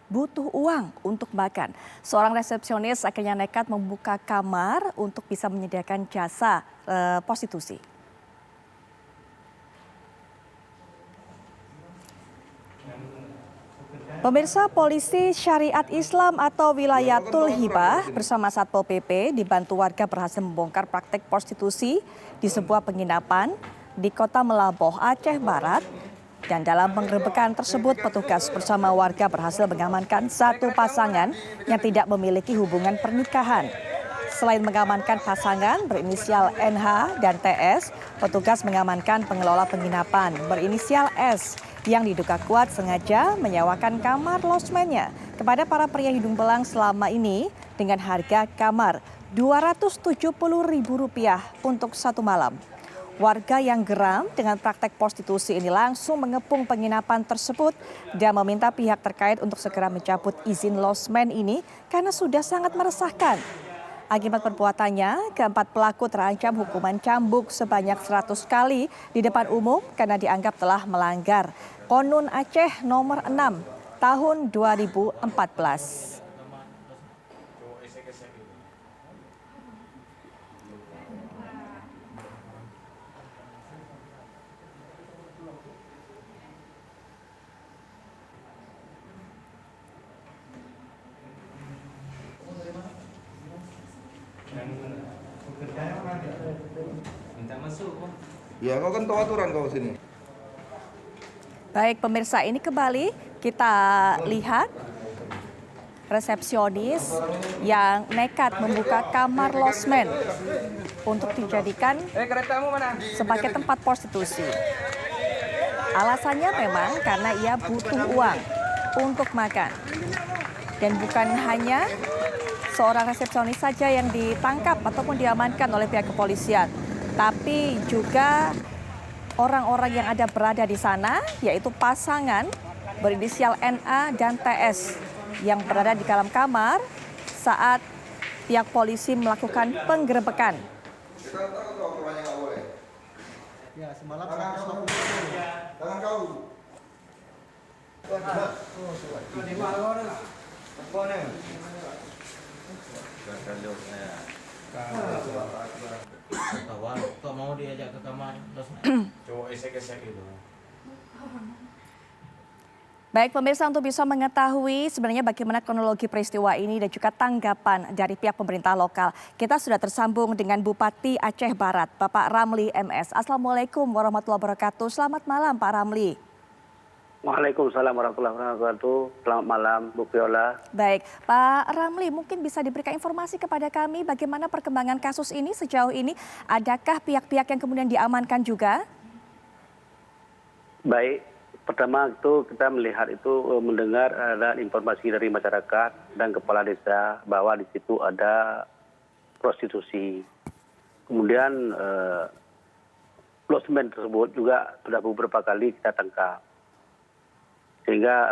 butuh uang untuk makan. Seorang resepsionis akhirnya nekat membuka kamar untuk bisa menyediakan jasa prostitusi. Pemirsa, polisi syariat Islam atau Wilayatul Hibah bersama Satpol PP dibantu warga berhasil membongkar praktek prostitusi di sebuah penginapan di Kota Melaboh, Aceh Barat. Dan dalam penggerebekan tersebut, petugas bersama warga berhasil mengamankan satu pasangan yang tidak memiliki hubungan pernikahan. Selain mengamankan pasangan berinisial NH dan TS, petugas mengamankan pengelola penginapan berinisial S yang diduga kuat sengaja menyewakan kamar losmennya kepada para pria hidung belang selama ini dengan harga kamar Rp270.000 untuk satu malam. Warga yang geram dengan praktek prostitusi ini langsung mengepung penginapan tersebut dan meminta pihak terkait untuk segera mencabut izin losmen ini karena sudah sangat meresahkan. Akibat perbuatannya, keempat pelaku terancam hukuman cambuk sebanyak 100 kali di depan umum karena dianggap telah melanggar Konun Aceh nomor 6 tahun 2014. Minta masuk. Ya, kau kan tahu aturan kau sini. Baik pemirsa, ini kembali kita lihat resepsionis yang nekat membuka kamar losmen untuk dijadikan sebagai tempat prostitusi. Alasannya memang karena ia butuh uang untuk makan. Dan bukan hanya seorang resepsionis saja yang ditangkap ataupun diamankan oleh pihak kepolisian, tapi juga orang-orang yang ada berada di sana, yaitu pasangan berinisial NA dan TS yang berada di dalam kamar saat pihak polisi melakukan penggerebekan. Ya, semalam 150. Tangan kau. Kawan, kau mau diajak ke kamar cowok esek-esek itu. Baik pemirsa, untuk bisa mengetahui sebenarnya bagaimana kronologi peristiwa ini dan juga tanggapan dari pihak pemerintah lokal, kita sudah tersambung dengan Bupati Aceh Barat, Bapak Ramli MS. Assalamualaikum warahmatullahi wabarakatuh. Selamat malam Pak Ramli. Waalaikumsalam warahmatullahi wabarakatuh. Selamat malam Bu Viola. Baik, Pak Ramli, mungkin bisa diberikan informasi kepada kami bagaimana perkembangan kasus ini sejauh ini? Adakah pihak-pihak yang kemudian diamankan juga? Baik, pertama itu kita melihat itu mendengar ada informasi dari masyarakat dan kepala desa bahwa di situ ada prostitusi. Kemudian losmen tersebut juga sudah beberapa kali kita tangkap. Sehingga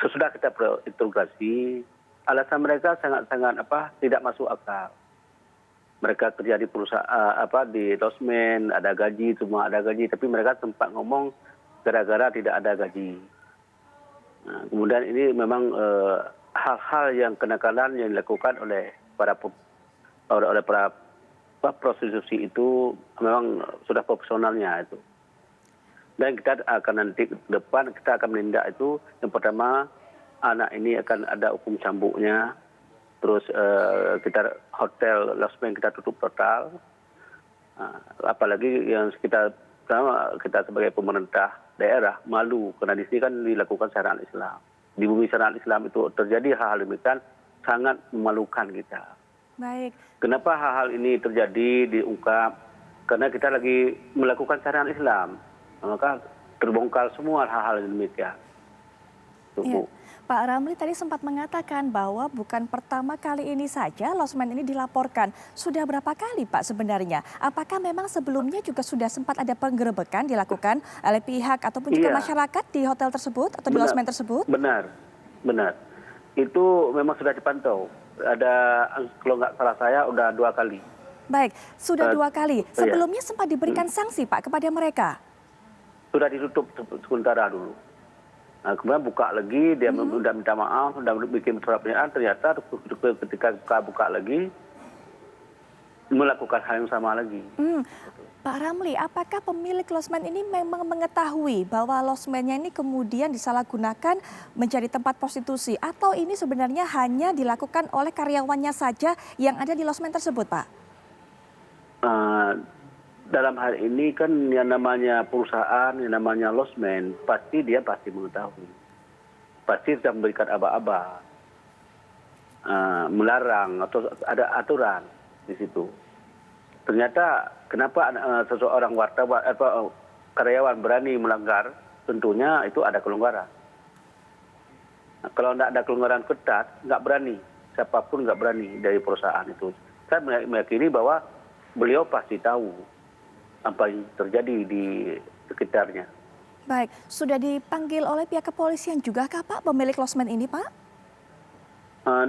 sesudah kita interogasi, alasan mereka sangat-sangat tidak masuk akal. Mereka kerja di perusahaan di losmen, ada gaji, semua ada gaji, tapi mereka sempat ngomong gara-gara tidak ada gaji. Nah, kemudian ini memang hal-hal yang kenakalan yang dilakukan oleh para prostitusi itu memang sudah profesionalnya itu. Dan kita akan nanti ke depan kita akan menindak itu, yang pertama anak ini akan ada hukum cambuknya, terus kita hotel losmen kita tutup total, apalagi yang kita sebagai pemerintah daerah malu karena di sini kan dilakukan syariat Islam. Di bumi syariat Islam itu terjadi hal-hal demikian sangat memalukan kita. Baik. Kenapa hal-hal ini terjadi diungkap? Karena kita lagi melakukan syariat Islam. Maka terbongkar semua hal-hal demikian. Ya. Pak Ramli tadi sempat mengatakan bahwa bukan pertama kali ini saja losmen ini dilaporkan. Sudah berapa kali Pak sebenarnya? Apakah memang sebelumnya juga sudah sempat ada penggerebekan dilakukan oleh pihak ataupun juga masyarakat di hotel tersebut atau di losmen tersebut? Benar. Itu memang sudah dipantau. Ada, kalau nggak salah saya, udah 2 kali. Baik, sudah 2 kali. Sebelumnya sempat diberikan sanksi Pak kepada mereka? Sudah ditutup sementara dulu. Kemudian buka lagi, dia sudah minta maaf, sudah bikin surat pernyataan, ternyata ketika buka lagi, melakukan hal yang sama lagi. Pak Ramli, apakah pemilik losmen ini memang mengetahui bahwa losmennya ini kemudian disalahgunakan menjadi tempat prostitusi? Atau ini sebenarnya hanya dilakukan oleh karyawannya saja yang ada di losmen tersebut, Pak? Dalam hal ini kan yang namanya perusahaan, yang namanya losmen, pasti mengetahui. Pasti sudah memberikan aba-aba, melarang atau ada aturan di situ. Ternyata kenapa seseorang wartawan atau karyawan berani melanggar, tentunya itu ada kelonggaran. Nah, kalau tidak ada kelonggaran ketat, nggak berani. Siapapun nggak berani dari perusahaan itu. Saya meyakini bahwa beliau pasti tahu apa yang terjadi di sekitarnya. Baik, sudah dipanggil oleh pihak kepolisian juga kah Pak pemilik losmen ini, Pak?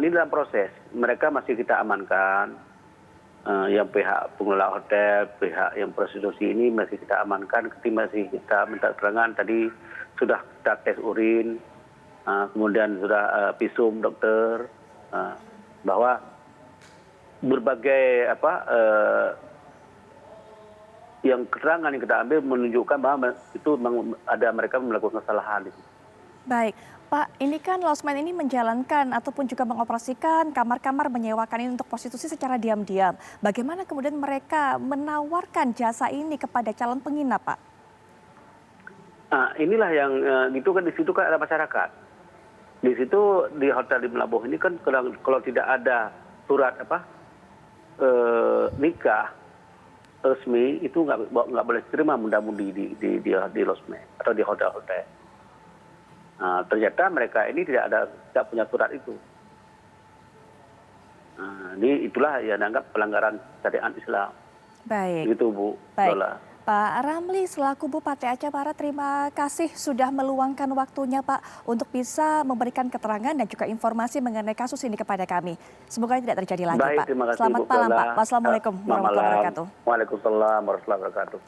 Ini dalam proses. Mereka masih kita amankan. Yang pihak pengelola hotel, pihak yang prostitusi ini masih kita amankan, masih kita minta keterangan. Tadi sudah kita tes urin, kemudian sudah visum dokter, bahwa berbagai yang keterangan yang kita ambil menunjukkan bahwa itu ada mereka melakukan kesalahan. Baik, Pak, ini kan losmen ini menjalankan ataupun juga mengoperasikan kamar-kamar menyewakan ini untuk prostitusi secara diam-diam. Bagaimana kemudian mereka menawarkan jasa ini kepada calon penginap, Pak? Inilah yang itu kan di situ kan ada masyarakat. Di situ di hotel di Melabuh ini kan kalau tidak ada surat nikah resmi itu nggak boleh terima mudah-mudi di losmen atau di hotel-hotel. Ternyata mereka ini tidak punya surat itu. Ini itulah yang dianggap pelanggaran syariat Islam. Baik. Gitu Bu. Baik. Lola. Pak Ramli selaku Bupati Aceh Barat, terima kasih sudah meluangkan waktunya Pak untuk bisa memberikan keterangan dan juga informasi mengenai kasus ini kepada kami. Semoga tidak terjadi lagi. Baik, Pak. terima kasih, Selamat Bu malam Lola. Pak. Wassalamualaikum warahmatullahi wabarakatuh. Waalaikumsalam warahmatullahi wabarakatuh.